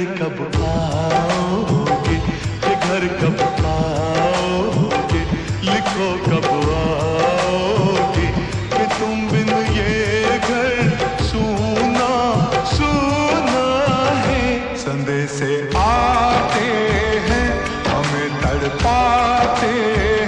घर कब आओगे, कि घर कब आओगे, लिखो कब आओगे, कि तुम बिन ये घर सूना सूना है। संदेशे आते हैं हमें तड़पाते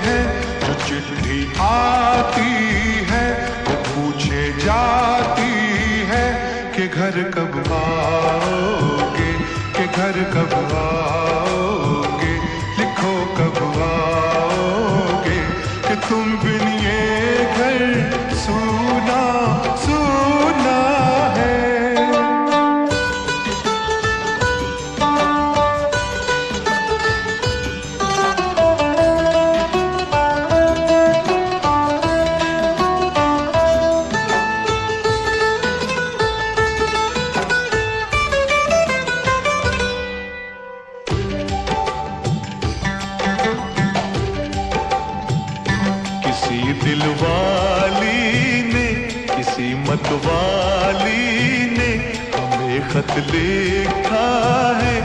हैं, जो चिट्ठी आती है वो पूछे जाती है कि घर कब आओगे, कि घर कब आओगे, लिखो कब आओगे, कि तुम बिन ये घर सूना सूना है। किसी दिलवाली ने, किसी मतवाली ने हमें खत लिखा है,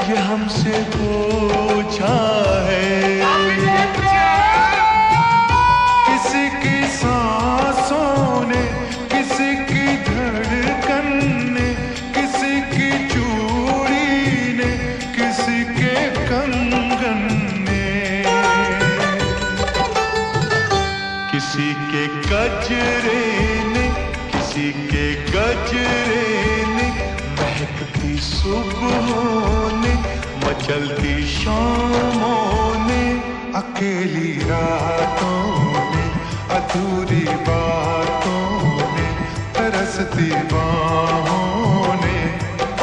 ये हमसे पूछा है। किसी की सांसों ने, किसी की धड़कन ने, किसी की चूड़ी ने, किसी के कंगन ने, किसी के गजरे ने, किसी के गजरे ने, महकती सुबहों ने, मचलती शामों ने, अकेली रातों ने, अधूरी बातों ने, तरसती बाहों ने,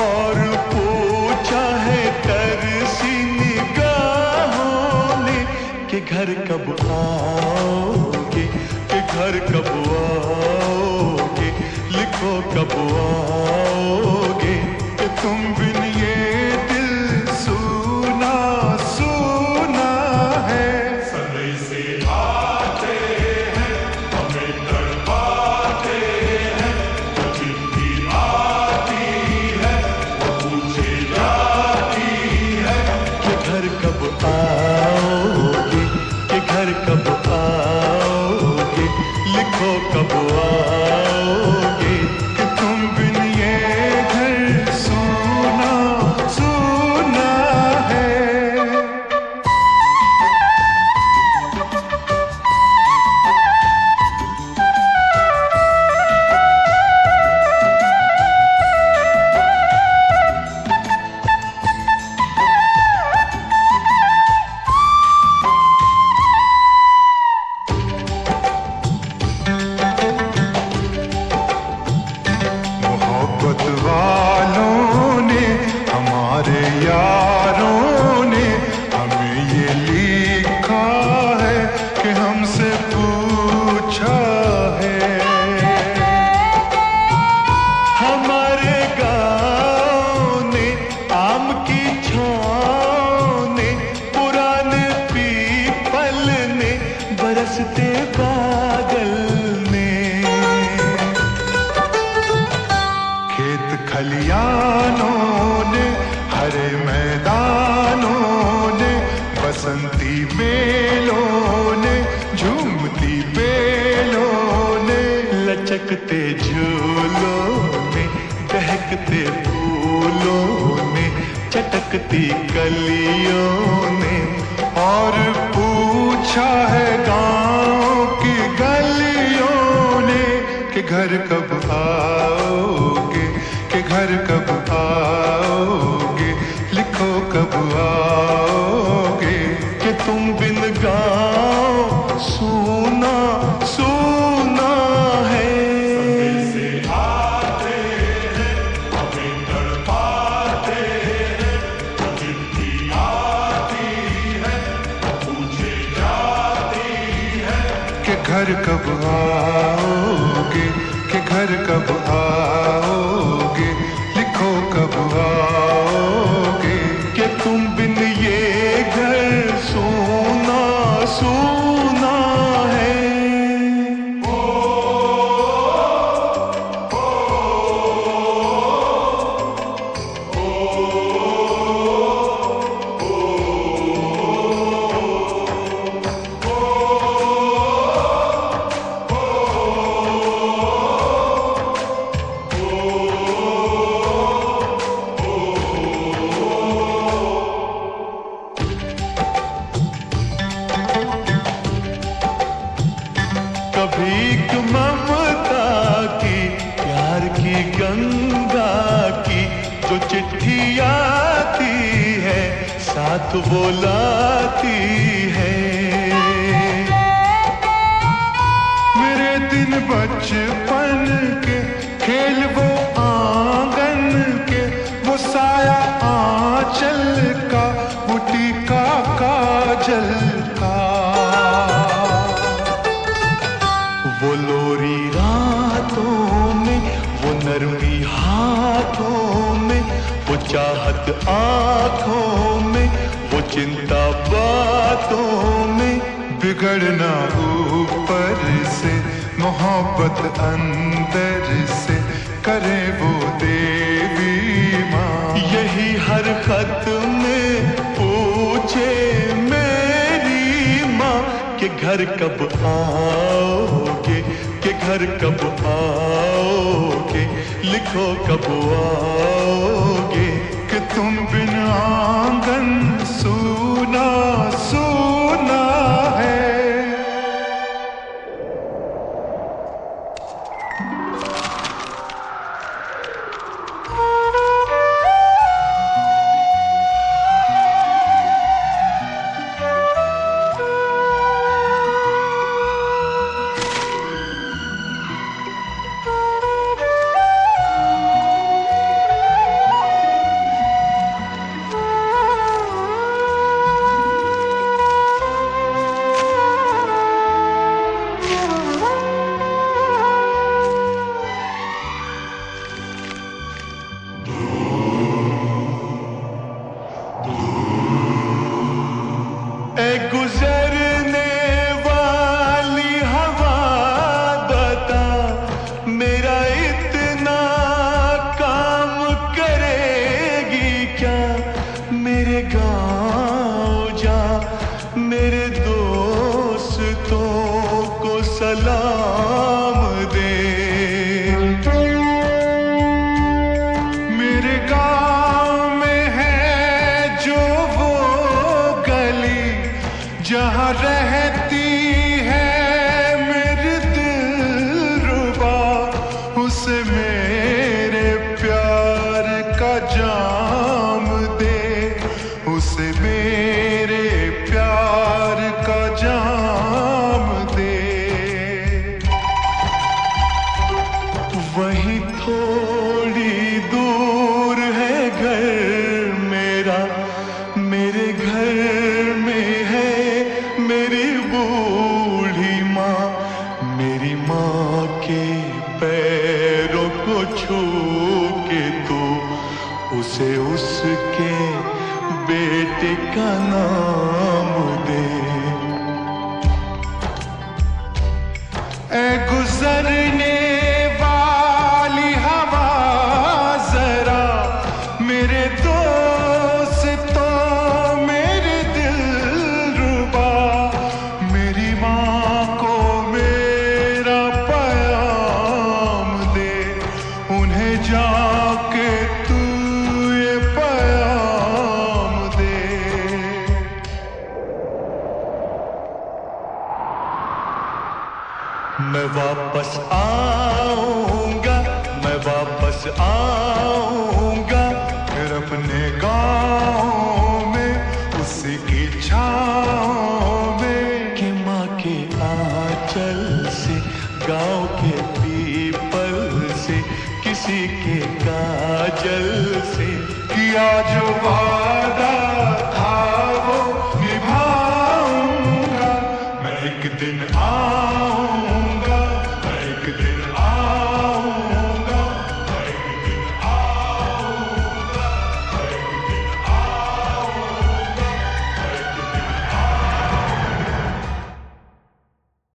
और पूछा है तरसी निगाहों ने कि घर कब आओगे, कि घर कब आओगे, लिखो कब आओगे, कि तुम बिन ये दिल सूना सूना है। संदेशे आते हैं हमें तड़पाते हैं, जो चिट्ठी आती है वो पूछे जाती है कि घर कब आओगे, कि घर कब आओगे, लिखो कब आओगे, कि तुम बिन ये घर सूना सूना है। मोहब्बत वालों ने, हमारे यारों ने हमें ये लिखा है कि हमसे पूछा है। हमारे गाँव ने, आम की छाँव ने, पुराने पीपल ने, बरसते बादल ने, खेत खलियानों ने, हरे मैदानों ने, बसंती बेलों ने, झूमती बेलों ने, लचकते झूलों ने, दहकते फूलों ने, चटकती कलियों ने, और पूछा है गाँव की गलियों ने कि घर कब आओगे, कि घर कब आओगे, लिखो कब आओगे, कि तुम बिन गाँव सूना सूना है। संदेशे आते हैं हमें तड़पाते हैं, जो चिट्ठी आती है वो पूछे जाती है कि घर कब आओगे, कि घर कब आओगे, लिखो कब आओगे, कि तुम बिन ये घर सूना सूना है। ओ, ओ, ओ, जो चिट्ठी आती है साथ वो लाती है। मेरे दिन बचपन के खेल वो आंगन के, वो साया आंचल का, वो टीका काजल का, वो लोरी रातों में, वो नरमी हाथों में, वो चाहत आंखों में, वो चिंता बातों में, बिगड़ना ऊपर से, मोहब्बत अंदर से, करे वो देवी माँ। यही हर खत में पूछे मेरी माँ कि घर कब आओगे, कि घर कब आओगे, लिखो कब आओगे, कि तुम बिन आंगन सूना सूना है। गुजरने वाली हवा बता, मेरा इतना काम करेगी क्या, मेरे गाँव जा, मेरे दोस्तों को सलाम दे। मेरे गाँव में है जो वो गली जहाँ रहती है मेरी दिलरुबा, उसे मेरे प्यार का जाम दे, उसे मेरे प्यार का जाम दे। वही थोड़ी दूर है घर मेरा, मेरे घर में है मेरी बूढ़ी माँ, मेरी माँ के पैरों को छू के तू उसे उसके बेटे का नाम दे। ऐ गुजरने वाली हवा जरा, मेरे दोस्तों मेरे दिलरुबा, मेरी माँ को मेरा पैगाम दे, उन्हें जाके तू ये पैगाम दे। मैं वापस आऊंगा, मैं वापस आऊंगा, फिर अपने गाँव में उसी की छाँव में, कि माँ के आंचल से, गाँव के पीपल से, किसी के काजल से, किया जो